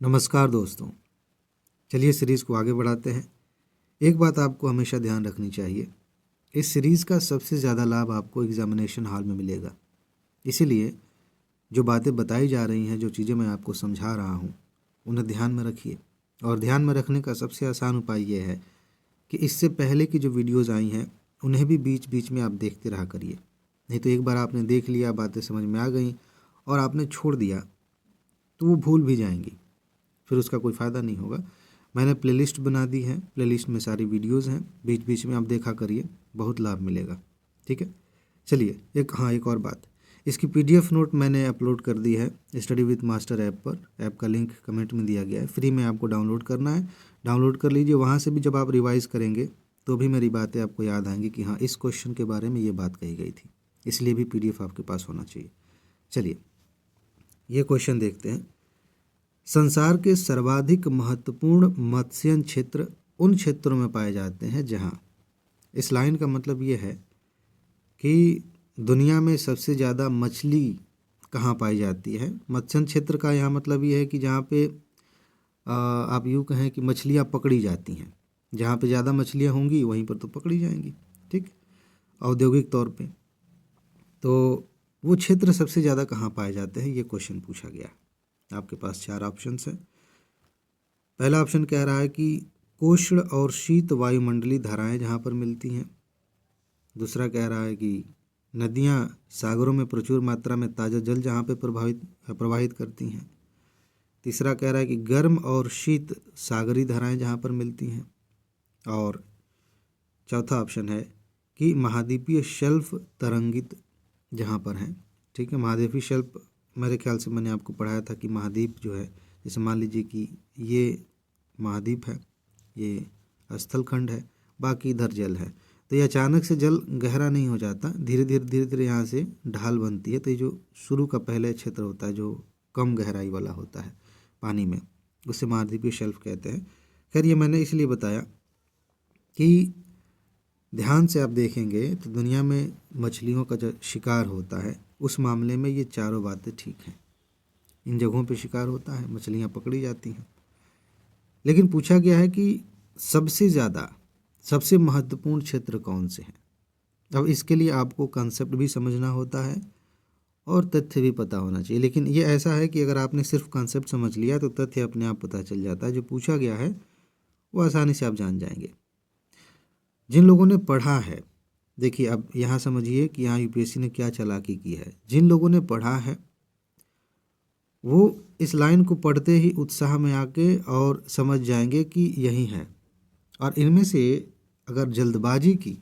नमस्कार दोस्तों, चलिए सीरीज़ को आगे बढ़ाते हैं। एक बात आपको हमेशा ध्यान रखनी चाहिए, इस सीरीज़ का सबसे ज़्यादा लाभ आपको एग्जामिनेशन हॉल में मिलेगा। इसीलिए जो बातें बताई जा रही हैं, जो चीज़ें मैं आपको समझा रहा हूँ, उन्हें ध्यान में रखिए। और ध्यान में रखने का सबसे आसान उपाय ये है कि इससे पहले की जो वीडियोज़ आई हैं उन्हें भी बीच बीच में आप देखते रहा करिए। नहीं तो एक बार आपने देख लिया, बातें समझ में आ गई और आपने छोड़ दिया तो वो भूल भी जाएंगी, फिर उसका कोई फ़ायदा नहीं होगा। मैंने प्लेलिस्ट बना दी है, प्लेलिस्ट में सारी वीडियोज़ हैं, बीच बीच में आप देखा करिए, बहुत लाभ मिलेगा। ठीक है, चलिए एक और बात, इसकी पीडीएफ नोट मैंने अपलोड कर दी है स्टडी विद मास्टर ऐप पर। ऐप का लिंक कमेंट में दिया गया है, फ्री में आपको डाउनलोड करना है, डाउनलोड कर लीजिए। वहाँ से भी जब आप रिवाइज़ करेंगे तो भी मेरी बातें आपको याद आएंगी कि हाँ, इस क्वेश्चन के बारे में ये बात कही गई थी, इसलिए भी पीडीएफ आपके पास होना चाहिए। चलिए ये क्वेश्चन देखते हैं। संसार के सर्वाधिक महत्वपूर्ण मत्स्य क्षेत्र उन क्षेत्रों में पाए जाते हैं जहां, इस लाइन का मतलब ये है कि दुनिया में सबसे ज़्यादा मछली कहाँ पाई जाती है। मत्स्य क्षेत्र का यहाँ मतलब ये है कि जहाँ पे आप यूँ कहें कि मछलियाँ पकड़ी जाती हैं, जहाँ पे ज़्यादा मछलियाँ होंगी वहीं पर तो पकड़ी जाएंगी। ठीक, औद्योगिक तौर पे तो वो क्षेत्र सबसे ज़्यादा कहाँ पाए जाते हैं, ये क्वेश्चन पूछा गया है। आपके पास 4 ऑप्शंस हैं। पहला ऑप्शन कह रहा है कि उष्ण और शीत वायुमंडलीय धाराएं जहाँ पर मिलती हैं। दूसरा कह रहा है कि नदियाँ सागरों में प्रचुर मात्रा में ताज़ा जल जहाँ पे प्रवाहित करती हैं। तीसरा कह रहा है कि गर्म और शीत सागरीय धाराएं जहाँ पर मिलती हैं। और चौथा ऑप्शन है कि महाद्वीपीय शेल्फ तरंगित जहाँ पर हैं। ठीक है, महाद्वीपीय शेल्फ मेरे ख्याल से मैंने आपको पढ़ाया था कि महाद्वीप जो है, जैसे मान लीजिए कि ये महाद्वीप है, ये स्थलखंड है, बाकी इधर जल है, तो ये अचानक से जल गहरा नहीं हो जाता, धीरे धीरे यहाँ से ढाल बनती है। तो ये जो शुरू का पहले क्षेत्र होता है जो कम गहराई वाला होता है पानी में, उसे महाद्वीपीय शेल्फ कहते हैं। खैर ये मैंने इसलिए बताया कि ध्यान से आप देखेंगे तो दुनिया में मछलियों का जो शिकार होता है उस मामले में ये चारों बातें ठीक हैं। इन जगहों पे शिकार होता है, मछलियाँ पकड़ी जाती हैं। लेकिन पूछा गया है कि सबसे ज़्यादा, सबसे महत्वपूर्ण क्षेत्र कौन से हैं। अब इसके लिए आपको कंसेप्ट भी समझना होता है और तथ्य भी पता होना चाहिए। लेकिन ये ऐसा है कि अगर आपने सिर्फ कंसेप्ट समझ लिया तो तथ्य अपने आप पता चल जाता है। जो पूछा गया है वो आसानी से आप जान जाएंगे। जिन लोगों ने पढ़ा है, देखिए अब यहाँ समझिए कि यहाँ यूपीएससी ने क्या चालाकी की है। जिन लोगों ने पढ़ा है वो इस लाइन को पढ़ते ही उत्साह में आके और समझ जाएंगे कि यही है। और इनमें से अगर जल्दबाजी की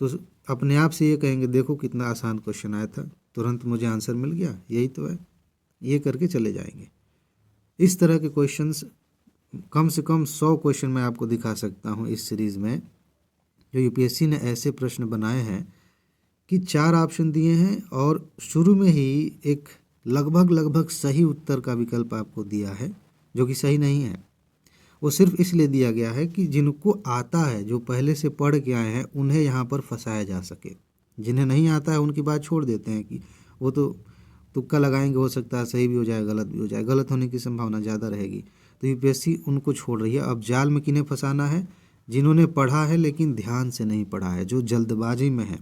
तो अपने आप से ये कहेंगे देखो कितना आसान क्वेश्चन आया था, तुरंत मुझे आंसर मिल गया, यही तो है, ये करके चले जाएंगे। इस तरह के क्वेश्चंस कम से कम 100 क्वेश्चन मैं आपको दिखा सकता हूँ इस सीरीज़ में, जो यूपीएससी ने ऐसे प्रश्न बनाए हैं कि 4 ऑप्शन दिए हैं और शुरू में ही एक लगभग सही उत्तर का विकल्प आपको दिया है, जो कि सही नहीं है। वो सिर्फ इसलिए दिया गया है कि जिनको आता है, जो पहले से पढ़ के आए हैं, उन्हें यहाँ पर फंसाया जा सके। जिन्हें नहीं आता है उनकी बात छोड़ देते हैं कि वो तो तुक्का लगाएंगे, हो सकता है सही भी हो जाए, गलत भी हो जाए, गलत होने की संभावना ज़्यादा रहेगी। तो यूपीएससी उनको छोड़ रही है। अब जाल में किन्हें फंसाना है? जिन्होंने पढ़ा है लेकिन ध्यान से नहीं पढ़ा है, जो जल्दबाजी में है,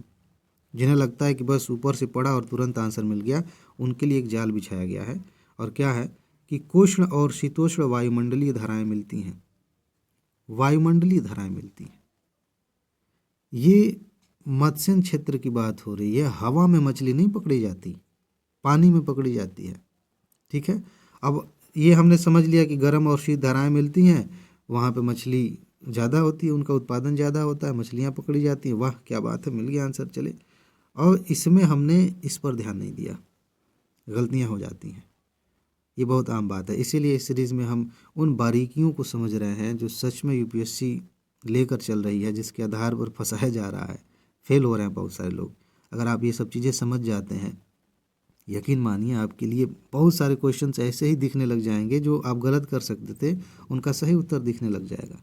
जिन्हें लगता है कि बस ऊपर से पढ़ा और तुरंत आंसर मिल गया, उनके लिए एक जाल बिछाया गया है। और क्या है कि उष्ण और शीतोष्ण वायुमंडलीय धाराएं मिलती हैं, वायुमंडलीय धाराएं मिलती हैं। ये मत्स्य क्षेत्र की बात हो रही है। हवा में मछली नहीं पकड़ी जाती, पानी में पकड़ी जाती है। ठीक है, अब ये हमने समझ लिया कि गर्म और शीत धाराएं मिलती हैं, वहाँ पे मछली ज़्यादा होती है, उनका उत्पादन ज़्यादा होता है, मछलियाँ पकड़ी जाती हैं। वाह क्या बात है, मिल गया आंसर। चले, और इसमें हमने इस पर ध्यान नहीं दिया, गलतियाँ हो जाती हैं, ये बहुत आम बात है। इसीलिए इस सीरीज़ में हम उन बारीकियों को समझ रहे हैं जो सच में यूपीएससी लेकर चल रही है, जिसके आधार पर फंसाया जा रहा है, फेल हो रहे हैं बहुत सारे लोग। अगर आप ये सब चीज़ें समझ जाते हैं, यकीन मानिए आपके लिए बहुत सारे क्वेश्चंस ऐसे ही दिखने लग जाएंगे जो आप गलत कर सकते थे, उनका सही उत्तर दिखने लग जाएगा।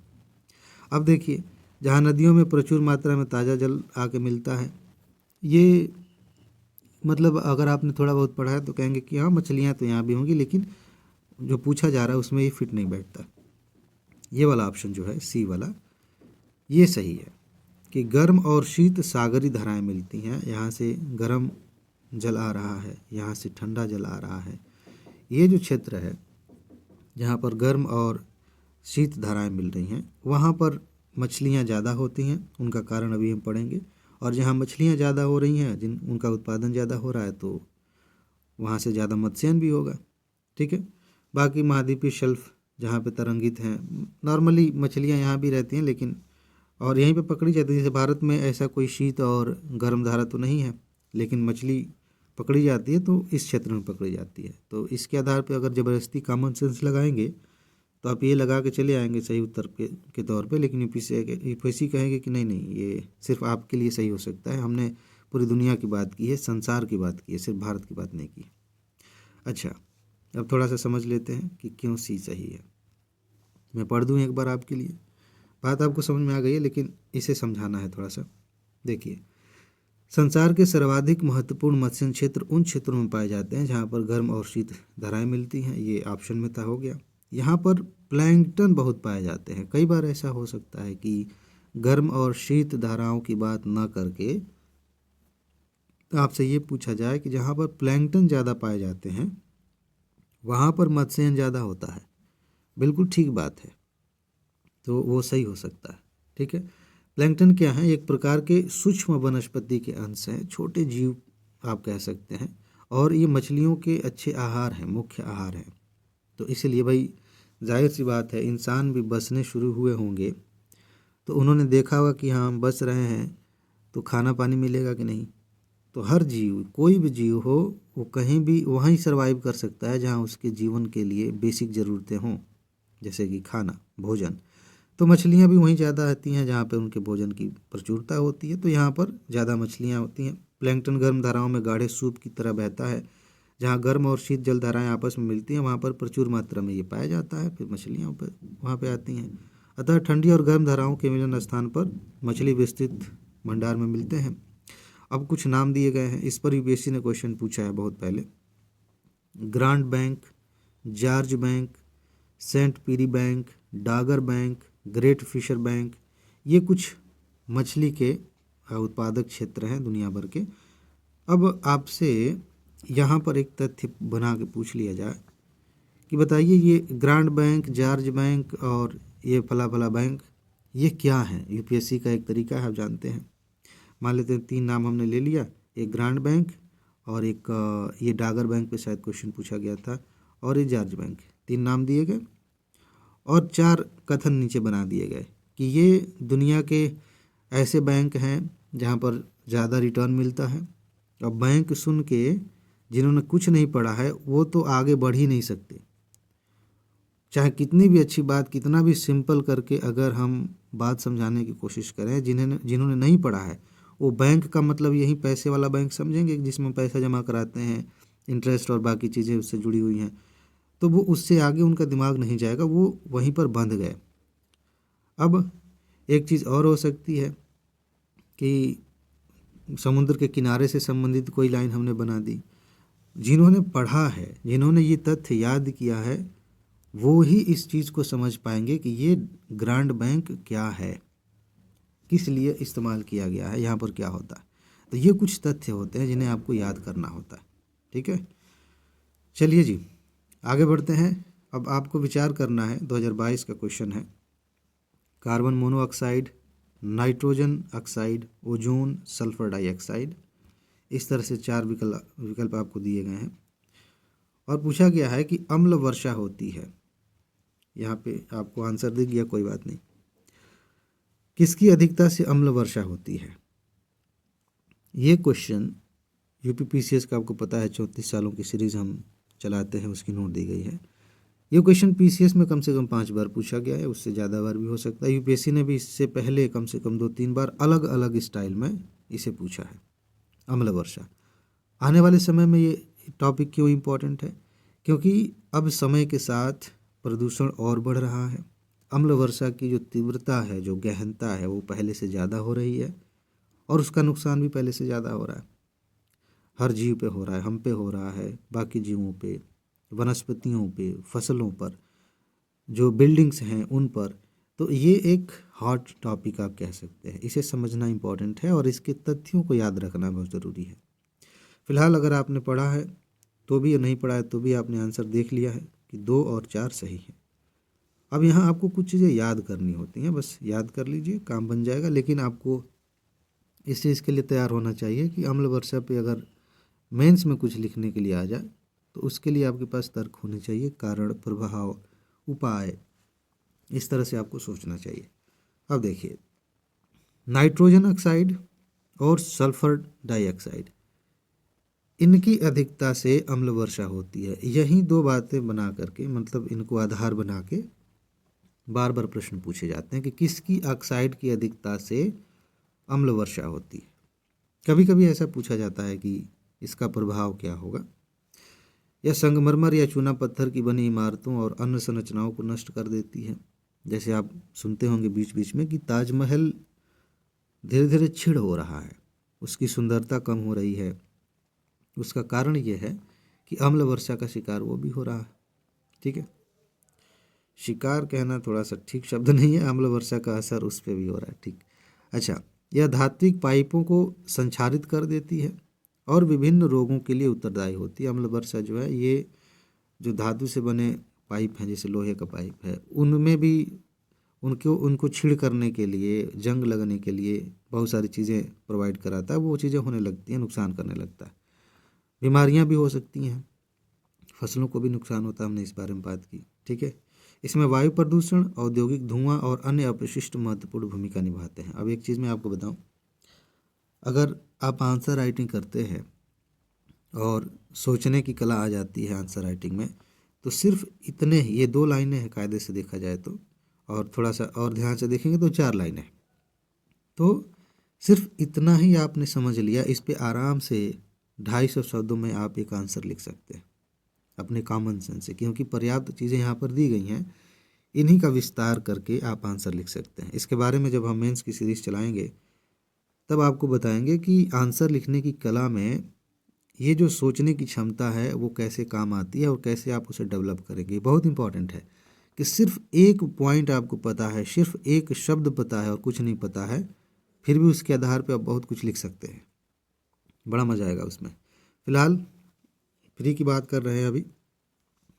अब देखिए, जहाँ नदियों में प्रचुर मात्रा में ताज़ा जल आके मिलता है, ये मतलब अगर आपने थोड़ा बहुत पढ़ा है तो कहेंगे कि हाँ मछलियाँ तो यहाँ भी होंगी, लेकिन जो पूछा जा रहा है उसमें ये फिट नहीं बैठता। ये वाला ऑप्शन जो है सी वाला ये सही है कि गर्म और शीत सागरी धाराएं मिलती हैं। यहाँ से गर्म जल आ रहा है, यहाँ से ठंडा जल आ रहा है। ये जो क्षेत्र है जहाँ पर गर्म और शीत धाराएं मिल रही हैं वहाँ पर मछलियाँ ज़्यादा होती हैं। उनका कारण अभी हम पढ़ेंगे। और जहाँ मछलियाँ ज़्यादा हो रही हैं, उनका उत्पादन ज़्यादा हो रहा है, तो वहाँ से ज़्यादा मत्स्यन भी होगा। ठीक है। बाकी महाद्वीपीय शेल्फ जहाँ पे तरंगित हैं, नॉर्मली मछलियाँ यहाँ भी रहती हैं लेकिन और यहीं पे पकड़ी जाती है। जैसे भारत में ऐसा कोई शीत और गर्म धारा तो नहीं है, लेकिन मछली पकड़ी जाती है तो इस क्षेत्र में पकड़ी जाती है। तो इसके आधार पे अगर ज़बरदस्ती कॉमन सेंस लगाएंगे तो आप ये लगा के चले आएंगे सही उत्तर के तौर पे, लेकिन यूपीएससी कहेंगे कि नहीं नहीं, ये सिर्फ आपके लिए सही हो सकता है, हमने पूरी दुनिया की बात की है, संसार की बात की है, सिर्फ भारत की बात नहीं की। अच्छा, अब थोड़ा सा समझ लेते हैं कि क्यों सी सही है। मैं पढ़ दूँ एक बार आपके लिए। बात आपको समझ में आ गई है, लेकिन इसे समझाना है थोड़ा सा। देखिए, संसार के सर्वाधिक महत्वपूर्ण मत्स्य क्षेत्र उन क्षेत्रों में पाए जाते हैं जहाँ पर गर्म और शीत धाराएं मिलती हैं। ये ऑप्शन में था, हो गया। यहाँ पर प्लैंकटन बहुत पाए जाते हैं। कई बार ऐसा हो सकता है कि गर्म और शीत धाराओं की बात न करके आपसे ये पूछा जाए कि जहाँ पर प्लैंकटन ज़्यादा पाए जाते हैं वहाँ पर मत्स्यन ज़्यादा होता है। बिल्कुल ठीक बात है, तो वो सही हो सकता है। ठीक है। प्लैंकटन क्या है? एक प्रकार के सूक्ष्म वनस्पति के अंश हैं, छोटे जीव आप कह सकते हैं, और ये मछलियों के अच्छे आहार हैं, मुख्य आहार हैं। तो इसलिए भाई जाहिर सी बात है, इंसान भी बसने शुरू हुए होंगे तो उन्होंने देखा होगा कि हाँ हम बस रहे हैं तो खाना पानी मिलेगा कि नहीं। तो हर जीव, कोई भी जीव हो, वो कहीं भी वहीं सर्वाइव कर सकता है जहाँ उसके जीवन के लिए बेसिक ज़रूरतें हों, जैसे कि खाना, भोजन। तो मछलियाँ भी वहीं ज़्यादा आती हैं जहाँ पर उनके भोजन की प्रचुरता होती है, तो यहाँ पर ज़्यादा मछलियाँ होती हैं। प्लैंकटन गर्म धाराओं में गाढ़े सूप की तरह बहता है। जहाँ गर्म और शीत जल धाराएँ आपस में मिलती हैं वहाँ पर प्रचुर मात्रा में ये पाया जाता है, फिर मछलियाँ पर वहाँ पे आती हैं। अतः ठंडी और गर्म धाराओं के मिलन स्थान पर मछली विस्तृत भंडार में मिलते हैं। अब कुछ नाम दिए गए हैं, इस पर यूपीएससी ने क्वेश्चन पूछा है बहुत पहले। Grand Bank, George Bank, Saint Pierre Bank, Dogger Bank, Great Fisher Bank, ये कुछ मछली के उत्पादक क्षेत्र हैं दुनिया भर के। अब आपसे यहाँ पर एक तथ्य बना के पूछ लिया जाए कि बताइए ये ग्रांड बैंक, जॉर्ज बैंक और ये फला फला बैंक, ये क्या है? यूपीएससी का एक तरीका है, आप जानते हैं। मान लेते हैं 3 नाम हमने ले लिया, एक ग्रांड बैंक और एक ये डागर बैंक पे शायद क्वेश्चन पूछा गया था, और ये जॉर्ज बैंक। 3 नाम दिए गए और 4 कथन नीचे बना दिए गए कि ये दुनिया के ऐसे बैंक हैं जहाँ पर ज़्यादा रिटर्न मिलता है। अब बैंक सुन के जिन्होंने कुछ नहीं पढ़ा है वो तो आगे बढ़ ही नहीं सकते। चाहे कितनी भी अच्छी बात, कितना भी सिंपल करके अगर हम बात समझाने की कोशिश करें, जिन्होंने नहीं पढ़ा है वो बैंक का मतलब यही पैसे वाला बैंक समझेंगे जिसमें पैसा जमा कराते हैं, इंटरेस्ट और बाकी चीज़ें उससे जुड़ी हुई हैं, तो वो उससे आगे उनका दिमाग नहीं जाएगा, वो वहीं पर बंध गए। अब एक चीज़ और हो सकती है कि समुद्र के किनारे से संबंधित कोई लाइन हमने बना दी। जिन्होंने पढ़ा है, जिन्होंने ये तथ्य याद किया है, वो ही इस चीज़ को समझ पाएंगे कि ये ग्रांड बैंक क्या है, किस लिए इस्तेमाल किया गया है, यहाँ पर क्या होता है। तो ये कुछ तथ्य होते हैं जिन्हें आपको याद करना होता है। ठीक है, चलिए जी आगे बढ़ते हैं। अब आपको विचार करना है, 2022 का क्वेश्चन है। Carbon monoxide, nitrogen oxide, ozone, sulphur dioxide, इस तरह से 4 विकल्प आपको दिए गए हैं और पूछा गया है कि अम्ल वर्षा होती है। यहाँ पे आपको आंसर दे दिया, कोई बात नहीं। किसकी अधिकता से अम्ल वर्षा होती है? ये क्वेश्चन यूपीपीसीएस का आपको पता है 34 सालों की सीरीज़ हम चलाते हैं, उसकी नोट दी गई है। ये क्वेश्चन पीसीएस में कम से कम 5 बार पूछा गया है, उससे ज़्यादा बार भी हो सकता है। यूपीएससी ने भी इससे पहले कम से कम 2-3 बार अलग अलग स्टाइल में इसे पूछा है, अम्ल वर्षा। आने वाले समय में ये टॉपिक क्यों इम्पोर्टेंट है? क्योंकि अब समय के साथ प्रदूषण और बढ़ रहा है। अम्ल वर्षा की जो तीव्रता है, जो गहनता है, वो पहले से ज़्यादा हो रही है और उसका नुकसान भी पहले से ज़्यादा हो रहा है। हर जीव पे हो रहा है, हम पे हो रहा है, बाकी जीवों पे, वनस्पतियों पे, फसलों पर, जो बिल्डिंग्स हैं उन पर। तो ये एक हॉट टॉपिक आप कह सकते हैं। इसे समझना इम्पॉर्टेंट है और इसके तथ्यों को याद रखना बहुत ज़रूरी है। फिलहाल अगर आपने पढ़ा है तो भी या नहीं पढ़ा है तो भी आपने आंसर देख लिया है कि 2 और 4 सही है। अब यहाँ आपको कुछ चीज़ें याद करनी होती हैं, बस याद कर लीजिए, काम बन जाएगा। लेकिन आपको इस चीज़ के लिए तैयार होना चाहिए कि अम्ल वर्षा पे अगर मेंस में कुछ लिखने के लिए आ जाए तो उसके लिए आपके पास तर्क होने चाहिए, कारण, प्रभाव, उपाय, इस तरह से आपको सोचना चाहिए। अब देखिए, नाइट्रोजन ऑक्साइड और सल्फर डाइऑक्साइड, इनकी अधिकता से अम्ल वर्षा होती है। यही दो बातें बना करके, मतलब इनको आधार बना के बार बार प्रश्न पूछे जाते हैं कि किसकी ऑक्साइड की अधिकता से अम्ल वर्षा होती है। कभी कभी ऐसा पूछा जाता है कि इसका प्रभाव क्या होगा। यह संगमरमर या चूना पत्थर की बनी इमारतों और अन्य संरचनाओं को नष्ट कर देती है। जैसे आप सुनते होंगे बीच बीच में कि ताजमहल धीरे धीरे क्षीण हो रहा है, उसकी सुंदरता कम हो रही है। उसका कारण यह है कि अम्ल वर्षा का शिकार वो भी हो रहा है। ठीक है, शिकार कहना थोड़ा सा ठीक शब्द नहीं है, अम्ल वर्षा का असर उस पर भी हो रहा है। ठीक, अच्छा, यह धात्विक पाइपों को संक्षारित कर देती है और विभिन्न रोगों के लिए उत्तरदायी होती है। अम्ल वर्षा जो है, ये जो धातु से बने पाइप हैं, जैसे लोहे का पाइप है, उनमें भी उनको छीड़ करने के लिए, जंग लगने के लिए बहुत सारी चीज़ें प्रोवाइड कराता है। वो चीज़ें होने लगती हैं, नुकसान करने लगता है। बीमारियां भी हो सकती हैं, फसलों को भी नुकसान होता है, हमने इस बारे में बात की। ठीक है, इसमें वायु प्रदूषण, औद्योगिक धुआं और अन्य अपशिष्ट महत्वपूर्ण भूमिका निभाते हैं। अब एक चीज़ मैं आपको बताऊं, अगर आप आंसर राइटिंग करते हैं और सोचने की कला आ जाती है आंसर राइटिंग में, तो सिर्फ इतने ही, ये 2 लाइनें हैं कायदे से देखा जाए तो, और थोड़ा सा और ध्यान से देखेंगे तो 4 लाइनें। तो सिर्फ इतना ही आपने समझ लिया, इस पे आराम से 250 शब्दों में आप एक आंसर लिख सकते हैं अपने कॉमन सेंस से, क्योंकि पर्याप्त चीज़ें यहाँ पर दी गई हैं। इन्हीं का विस्तार करके आप आंसर लिख सकते हैं। इसके बारे में जब हम मेंस की सीरीज चलाएंगे तब आपको बताएंगे कि आंसर लिखने की कला में ये जो सोचने की क्षमता है वो कैसे काम आती है और कैसे आप उसे डेवलप करेंगे। बहुत इंपॉर्टेंट है कि सिर्फ एक पॉइंट आपको पता है, सिर्फ एक शब्द पता है और कुछ नहीं पता है, फिर भी उसके आधार पर आप बहुत कुछ लिख सकते हैं। बड़ा मज़ा आएगा उसमें। फिलहाल फ्री की बात कर रहे हैं अभी।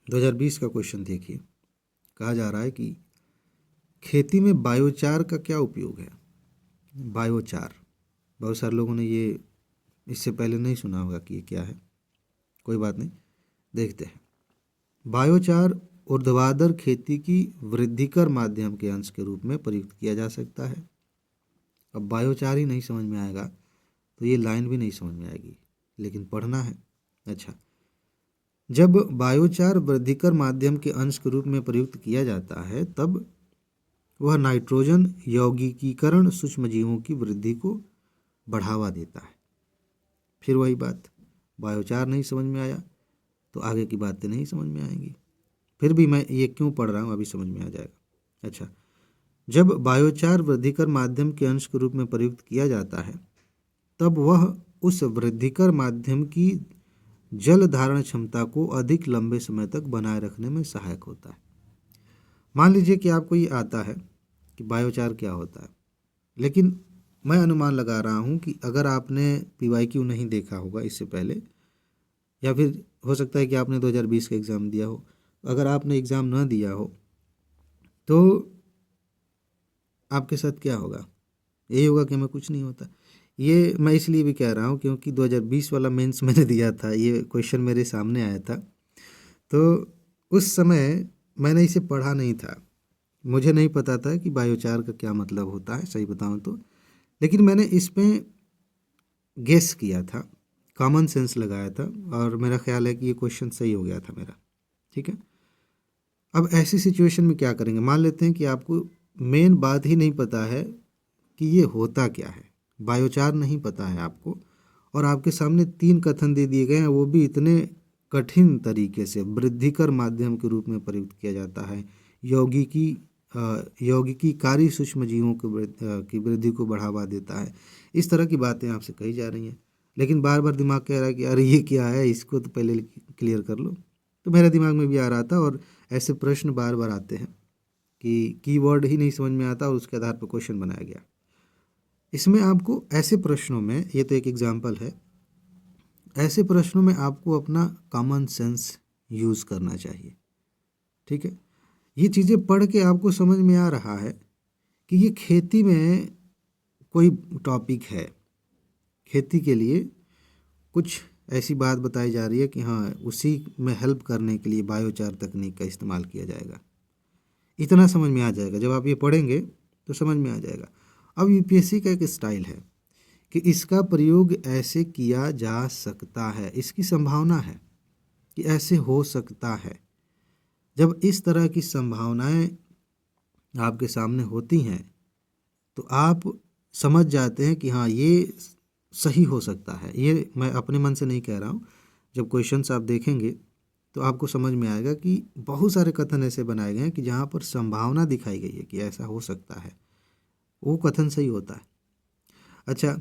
2020 का क्वेश्चन देखिए, कहा जा रहा है कि खेती में बायोचार का क्या उपयोग है। बायोचार, बहुत सारे लोगों ने ये इससे पहले नहीं सुना होगा कि ये क्या है। कोई बात नहीं, देखते हैं। बायोचार ऊर्ध्वाधर खेती की वृद्धिकर माध्यम के अंश के रूप में प्रयुक्त किया जा सकता है। अब बायोचार ही नहीं समझ में आएगा तो ये लाइन भी नहीं समझ में आएगी, लेकिन पढ़ना है। अच्छा, जब बायोचार वृद्धिकर माध्यम के अंश के रूप में प्रयुक्त किया जाता है तब वह नाइट्रोजन यौगिकीकरण सूक्ष्मजीवों की वृद्धि को बढ़ावा देता है। फिर वही बात, बायोचार नहीं समझ में आया तो आगे की बातें नहीं समझ में आएंगी। फिर भी मैं ये क्यों पढ़ रहा हूँ अभी समझ में आ जाएगा। अच्छा, जब बायोचार वृद्धिकर माध्यम के अंश के रूप में प्रयुक्त किया जाता है तब वह उस वृद्धिकर माध्यम की जल धारण क्षमता को अधिक लंबे समय तक बनाए रखने में सहायक होता है। मान लीजिए कि आपको ये आता है कि बायोचार क्या होता है, लेकिन मैं अनुमान लगा रहा हूँ कि अगर आपने PYQ नहीं देखा होगा इससे पहले, या फिर हो सकता है कि आपने 2020 का एग्ज़ाम दिया हो, अगर आपने एग्ज़ाम ना दिया हो तो आपके साथ क्या होगा, यही होगा कि हमें कुछ नहीं होता। ये मैं इसलिए भी कह रहा हूँ क्योंकि 2020 वाला मेंस मैंने दिया था, ये क्वेश्चन मेरे सामने आया था, तो उस समय मैंने इसे पढ़ा नहीं था, मुझे नहीं पता था कि बायोचार का क्या मतलब होता है सही बताऊँ तो। लेकिन मैंने इस पे गेस किया था, कॉमन सेंस लगाया था, और मेरा ख्याल है कि ये क्वेश्चन सही हो गया था मेरा। ठीक है, अब ऐसी सिचुएशन में क्या करेंगे। मान लेते हैं कि आपको मेन बात ही नहीं पता है कि ये होता क्या है, बायोचार नहीं पता है आपको, और आपके सामने 3 कथन दे दिए गए हैं, वो भी इतने कठिन तरीके से। वृद्धिकर माध्यम के रूप में प्रयुक्त किया जाता है, यौगिकीकारी सूक्ष्मजीवों की वृद्धि को बढ़ावा देता है, इस तरह की बातें आपसे कही जा रही हैं। लेकिन बार बार दिमाग कह रहा है कि अरे ये क्या है, इसको तो पहले क्लियर कर लो। तो मेरे दिमाग में भी आ रहा था और ऐसे प्रश्न बार बार आते हैं कि कीवर्ड ही नहीं समझ में आता और उसके आधार पर क्वेश्चन बनाया गया। इसमें आपको ऐसे प्रश्नों में, ये तो एक एग्जाम्पल है, ऐसे प्रश्नों में आपको अपना कॉमन सेंस यूज़ करना चाहिए। ठीक है, ये चीज़ें पढ़ के आपको समझ में आ रहा है कि ये खेती में कोई टॉपिक है, खेती के लिए कुछ ऐसी बात बताई जा रही है कि हाँ उसी में हेल्प करने के लिए बायोचार तकनीक का इस्तेमाल किया जाएगा। इतना समझ में आ जाएगा, जब आप ये पढ़ेंगे तो समझ में आ जाएगा। अब यूपीएससी का एक स्टाइल है कि इसका प्रयोग ऐसे किया जा सकता है, इसकी संभावना है कि ऐसे हो सकता है। जब इस तरह की संभावनाएं आपके सामने होती हैं तो आप समझ जाते हैं कि हाँ ये सही हो सकता है। ये मैं अपने मन से नहीं कह रहा हूँ, जब क्वेश्चंस आप देखेंगे तो आपको समझ में आएगा कि बहुत सारे कथन ऐसे बनाए गए हैं कि जहाँ पर संभावना दिखाई गई है कि ऐसा हो सकता है, वो कथन सही होता है। अच्छा,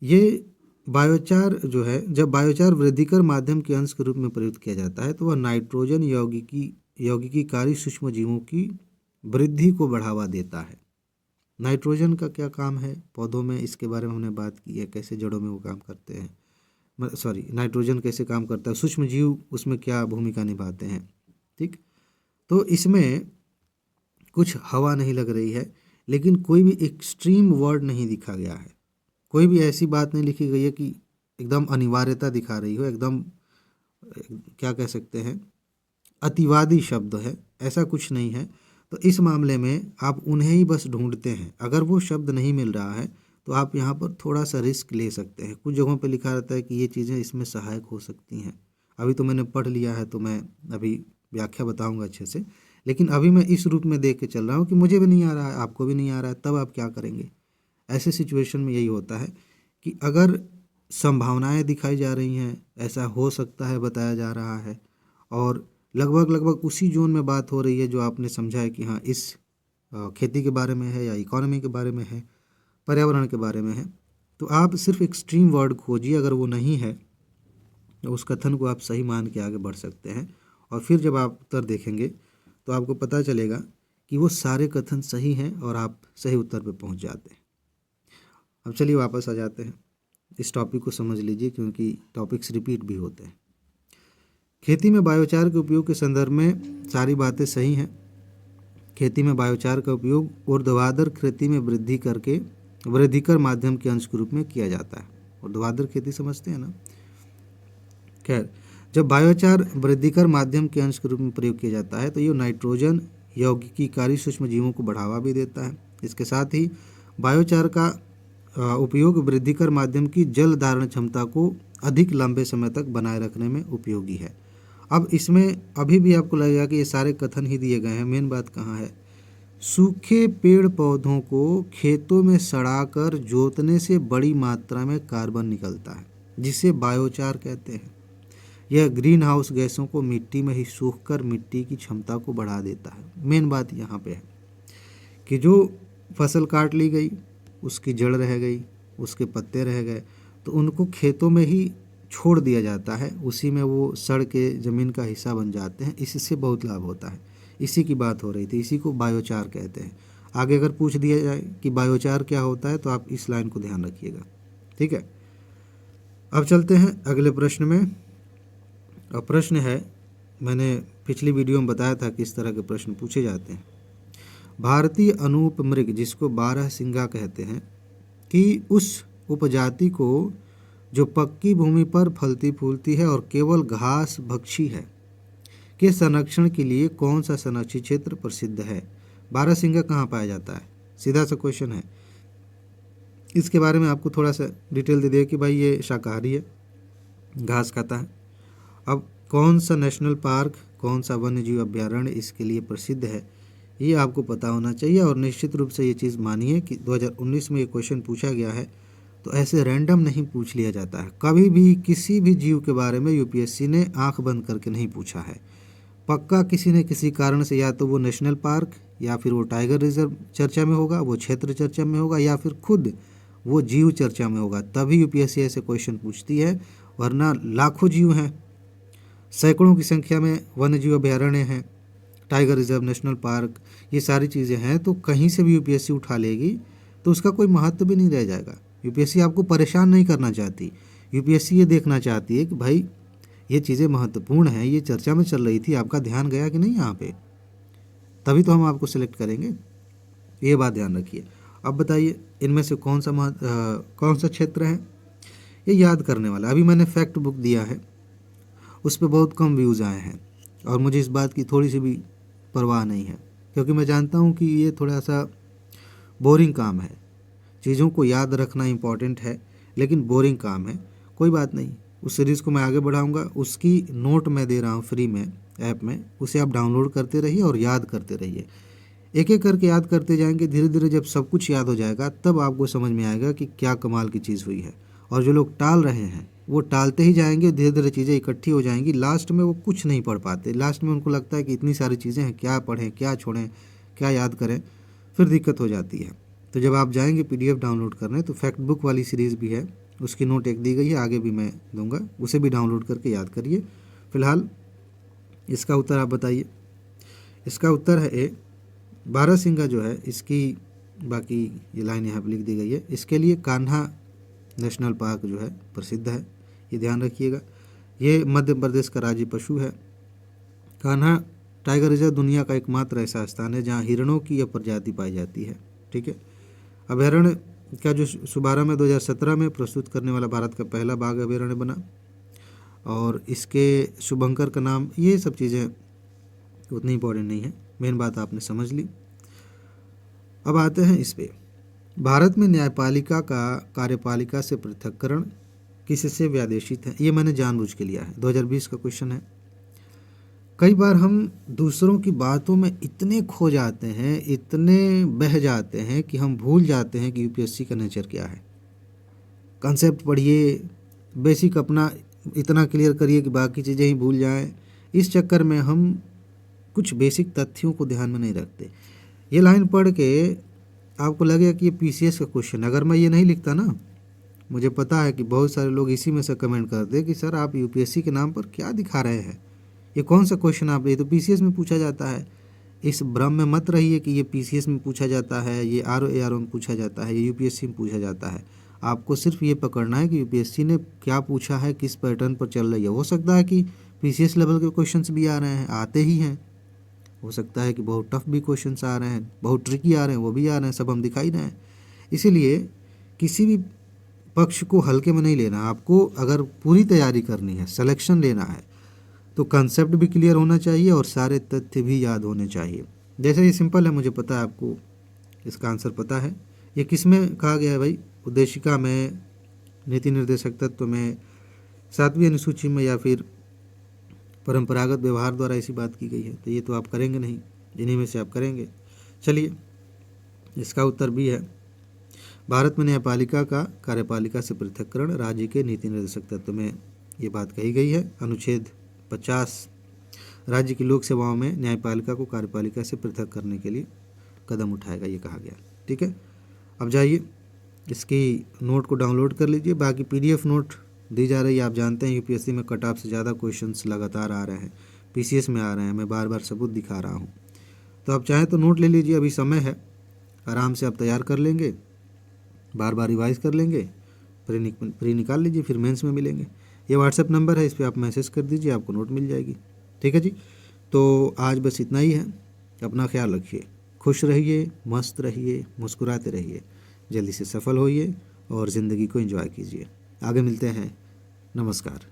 ये बायोचार जो है, जब बायोचार वृद्धिकर माध्यम के अंश के रूप में प्रयुक्त किया जाता है तो वह नाइट्रोजन यौगिकीकारी सूक्ष्म जीवों की वृद्धि को बढ़ावा देता है। नाइट्रोजन का क्या काम है पौधों में, इसके बारे में हमने बात की है, कैसे जड़ों में वो काम करते हैं, नाइट्रोजन कैसे काम करता है, सूक्ष्म जीव उसमें क्या भूमिका निभाते हैं। ठीक, तो इसमें कुछ हवा नहीं लग रही है, लेकिन कोई भी एक्सट्रीम वर्ड नहीं दिखा गया है, कोई भी ऐसी बात नहीं लिखी गई है कि एकदम अनिवार्यता दिखा रही हो, एकदम क्या कह सकते हैं अतिवादी शब्द है, ऐसा कुछ नहीं है। तो इस मामले में आप उन्हें ही बस ढूंढते हैं, अगर वो शब्द नहीं मिल रहा है तो आप यहाँ पर थोड़ा सा रिस्क ले सकते हैं। कुछ जगहों पे लिखा रहता है कि ये चीज़ें इसमें सहायक हो सकती हैं। अभी तो मैंने पढ़ लिया है तो मैं अभी व्याख्या बताऊंगा अच्छे से, लेकिन अभी मैं इस रूप में देख के चल रहा हूँ कि मुझे भी नहीं आ रहा है, आपको भी नहीं आ रहा है, तब आप क्या करेंगे। ऐसे सिचुएशन में यही होता है कि अगर संभावनाएं दिखाई जा रही हैं, ऐसा हो सकता है बताया जा रहा है, और लगभग उसी जोन में बात हो रही है जो आपने समझा है कि हाँ इस खेती के बारे में है या इकोनॉमी के बारे में है, पर्यावरण के बारे में है, तो आप सिर्फ एक्सट्रीम वर्ड खोजिए। अगर वो नहीं है तो उस कथन को आप सही मान के आगे बढ़ सकते हैं, और फिर जब आप उत्तर देखेंगे तो आपको पता चलेगा कि वो सारे कथन सही हैं और आप सही उत्तर पर पहुंच जाते हैं। अब चलिए वापस आ जाते हैं, इस टॉपिक को समझ लीजिए क्योंकि टॉपिक्स रिपीट भी होते हैं। खेती में बायोचार के उपयोग के संदर्भ में सारी बातें सही हैं। खेती में बायोचार का उपयोग ऊर्ध्वाधर खेती में वृद्धिकर माध्यम के अंश के रूप में किया जाता है। ऊर्ध्वाधर खेती समझते हैं ना। खैर, जब बायोचार वृद्धिकर माध्यम के अंश के रूप में प्रयोग किया जाता है तो ये नाइट्रोजन यौगिकीकारी सूक्ष्म जीवों को बढ़ावा भी देता है। इसके साथ ही बायोचार का उपयोग वृद्धिकर माध्यम की जल धारण क्षमता को अधिक लंबे समय तक बनाए रखने में उपयोगी है। अब इसमें अभी भी आपको लगेगा कि ये सारे कथन ही दिए गए हैं, मेन बात कहाँ है। सूखे पेड़ पौधों को खेतों में सड़ाकर जोतने से बड़ी मात्रा में कार्बन निकलता है, जिसे बायोचार कहते हैं। यह ग्रीन हाउस गैसों को मिट्टी में ही सूखकर मिट्टी की क्षमता को बढ़ा देता है। मेन बात यहाँ पे है कि जो फसल काट ली गई, उसकी जड़ रह गई, उसके पत्ते रह गए, तो उनको खेतों में ही छोड़ दिया जाता है, उसी में वो सड़ के ज़मीन का हिस्सा बन जाते हैं। इससे बहुत लाभ होता है, इसी की बात हो रही थी, इसी को बायोचार कहते हैं। आगे अगर पूछ दिया जाए कि बायोचार क्या होता है तो आप इस लाइन को ध्यान रखिएगा। ठीक है, अब चलते हैं अगले प्रश्न में। अब प्रश्न है, मैंने पिछली वीडियो में बताया था किस तरह के प्रश्न पूछे जाते हैं। भारतीय अनूप मृग, जिसको बारहसिंगा कहते हैं, कि उस उपजाति को जो पक्की भूमि पर फलती फूलती है और केवल घास भक्षी है, के संरक्षण के लिए कौन सा संरक्षित क्षेत्र प्रसिद्ध है। बारहसिंगा कहाँ पाया जाता है, सीधा सा क्वेश्चन है। इसके बारे में आपको थोड़ा सा डिटेल दे दिया कि भाई ये शाकाहारी है, घास खाता है। अब कौन सा नेशनल पार्क, कौन सा वन्य जीव अभ्यारण्य इसके लिए प्रसिद्ध है, ये आपको पता होना चाहिए। और निश्चित रूप से ये चीज़ मानिए कि 2019 में ये क्वेश्चन पूछा गया है, तो ऐसे रैंडम नहीं पूछ लिया जाता है। कभी भी किसी भी जीव के बारे में यूपीएससी ने आंख बंद करके नहीं पूछा है। पक्का किसी न किसी कारण से या तो वो नेशनल पार्क या फिर वो टाइगर रिजर्व चर्चा में होगा, वो क्षेत्र चर्चा में होगा, या फिर खुद वो जीव चर्चा में होगा, तभी यूपीएससी ऐसे क्वेश्चन पूछती है। वरना लाखों जीव हैं, सैकड़ों की संख्या में वन्यजीव अभयारण्य हैं, टाइगर रिजर्व, नेशनल पार्क, ये सारी चीज़ें हैं। तो कहीं से भी यूपीएससी उठा लेगी तो उसका कोई महत्व भी नहीं रह जाएगा। यूपीएससी आपको परेशान नहीं करना चाहती। यूपीएससी ये देखना चाहती है कि भाई ये चीज़ें महत्वपूर्ण हैं, ये चर्चा में चल रही थी, आपका ध्यान गया कि नहीं यहाँ पे, तभी तो हम आपको सिलेक्ट करेंगे। ये बात ध्यान रखिए। अब बताइए इनमें से कौन सा क्षेत्र है ये याद करने वाला। अभी मैंने फैक्ट बुक दिया है, उस पर बहुत कम व्यूज़ आए हैं और मुझे इस बात की थोड़ी सी भी परवाह नहीं है, क्योंकि मैं जानता हूँ कि ये थोड़ा सा बोरिंग काम है। चीज़ों को याद रखना इम्पॉर्टेंट है, लेकिन बोरिंग काम है। कोई बात नहीं, उस सीरीज़ को मैं आगे बढ़ाऊँगा। उसकी नोट मैं दे रहा हूँ फ्री में ऐप में, उसे आप डाउनलोड करते रहिए और याद करते रहिए। एक एक करके याद करते जाएंगे, धीरे धीरे जब सब कुछ याद हो जाएगा तब आपको समझ में आएगा कि क्या कमाल की चीज़ हुई है। और जो लोग टाल रहे हैं वो टालते ही जाएंगे, धीरे धीरे चीज़ें इकट्ठी हो जाएंगी, लास्ट में वो कुछ नहीं पढ़ पाते। लास्ट में उनको लगता है कि इतनी सारी चीज़ें हैं, क्या पढ़ें, क्या छोड़ें, क्या याद करें, फिर दिक्कत हो जाती है। तो जब आप जाएंगे पीडीएफ डाउनलोड करने, तो फैक्ट बुक वाली सीरीज़ भी है, उसकी नोट एक दी गई है, आगे भी मैं दूंगा, उसे भी डाउनलोड करके याद करिए। फिलहाल इसका उत्तर आप बताइए। इसका उत्तर है ए, बारहसिंगा जो है इसकी, बाकी ये लाइन यहाँ पर लिख दी गई है, इसके लिए कान्हा नेशनल पार्क जो है प्रसिद्ध है, ये ध्यान रखिएगा। ये मध्य प्रदेश का राज्य पशु है। कान्हा टाइगर रिजर्व दुनिया का एकमात्र ऐसा स्थान है जहाँ हिरणों की यह प्रजाति पाई जाती है। ठीक है। अभयारण्य का जो शुभारंभ में 2017 में प्रस्तुत करने वाला भारत का पहला बाघ अभयारण्य बना, और इसके शुभंकर का नाम, ये सब चीज़ें उतनी इम्पोर्टेंट नहीं है, मेन बात आपने समझ ली। अब आते हैं इस पे, भारत में न्यायपालिका का कार्यपालिका से पृथक्करण किससे व्यादेशित है। ये मैंने जानबूझ के लिया है, 2020 का क्वेश्चन है। कई बार हम दूसरों की बातों में इतने खो जाते हैं, इतने बह जाते हैं कि हम भूल जाते हैं कि यूपीएससी का नेचर क्या है। कंसेप्ट पढ़िए, बेसिक अपना इतना क्लियर करिए कि बाकी चीज़ें ही भूल जाएं। इस चक्कर में हम कुछ बेसिक तथ्यों को ध्यान में नहीं रखते। ये लाइन पढ़ के आपको लगेगा कि ये पीसीएस का क्वेश्चन, अगर मैं ये नहीं लिखता ना, मुझे पता है कि बहुत सारे लोग इसी में से कमेंट करते कि सर आप यूपीएससी के नाम पर क्या दिखा रहे हैं, ये कौन सा क्वेश्चन आप, ये तो पीसीएस में पूछा जाता है। इस भ्रम में मत रहिए कि ये पीसीएस में पूछा जाता है, ये आरओ में पूछा जाता है, ये यूपीएससी में पूछा जाता है। आपको सिर्फ ये पकड़ना है कि यूपीएससी ने क्या पूछा है, किस पैटर्न पर चल रही है। हो सकता है कि पीसीएस लेवल के क्वेश्चंस भी आ रहे हैं, आते ही हैं। हो सकता है कि बहुत टफ भी क्वेश्चंस आ रहे हैं, बहुत ट्रिकी आ रहे हैं, वो भी आ रहे हैं, सब हम दिखाई रहे हैं। इसीलिए किसी भी पक्ष को हल्के में नहीं लेना। आपको अगर पूरी तैयारी करनी है, सिलेक्शन लेना है, तो कंसेप्ट भी क्लियर होना चाहिए और सारे तथ्य भी याद होने चाहिए। जैसे ये सिंपल है, मुझे पता है आपको इसका आंसर पता है। ये किस में कहा गया है भाई, उद्देशिका में, नीति निर्देशक तत्व में, 7वीं अनुसूची में, या फिर परंपरागत व्यवहार द्वारा ऐसी बात की गई है। तो ये तो आप करेंगे नहीं, इन्हीं में से आप करेंगे। चलिए, इसका उत्तर भी है, भारत में न्यायपालिका का कार्यपालिका से पृथक्करण राज्य के नीति निर्देशक तत्व में ये बात कही गई है। अनुच्छेद 50 राज्य की लोक सेवाओं में न्यायपालिका को कार्यपालिका से पृथक करने के लिए कदम उठाएगा, ये कहा गया। ठीक है। अब जाइए, इसकी नोट को डाउनलोड कर लीजिए। बाकी पीडीएफ नोट दी जा रही है। आप जानते हैं यूपीएससी में कट ऑफ से ज़्यादा क्वेश्चंस लगातार आ रहे हैं, पीसीएस में आ रहे हैं, मैं बार बार सबूत दिखा रहा हूँ। तो आप चाहें तो नोट ले लीजिए, अभी समय है, आराम से आप तैयार कर लेंगे, बार बार रिवाइज कर लेंगे, प्री निकाल लीजिए, फिर मेंस में मिलेंगे। ये व्हाट्सएप नंबर है, इस पर आप मैसेज कर दीजिए, आपको नोट मिल जाएगी। ठीक है जी। तो आज बस इतना ही है। अपना ख्याल रखिए, खुश रहिए, मस्त रहिए, मुस्कुराते रहिए, जल्दी से सफल होइए और ज़िंदगी को एंजॉय कीजिए। आगे मिलते हैं। नमस्कार।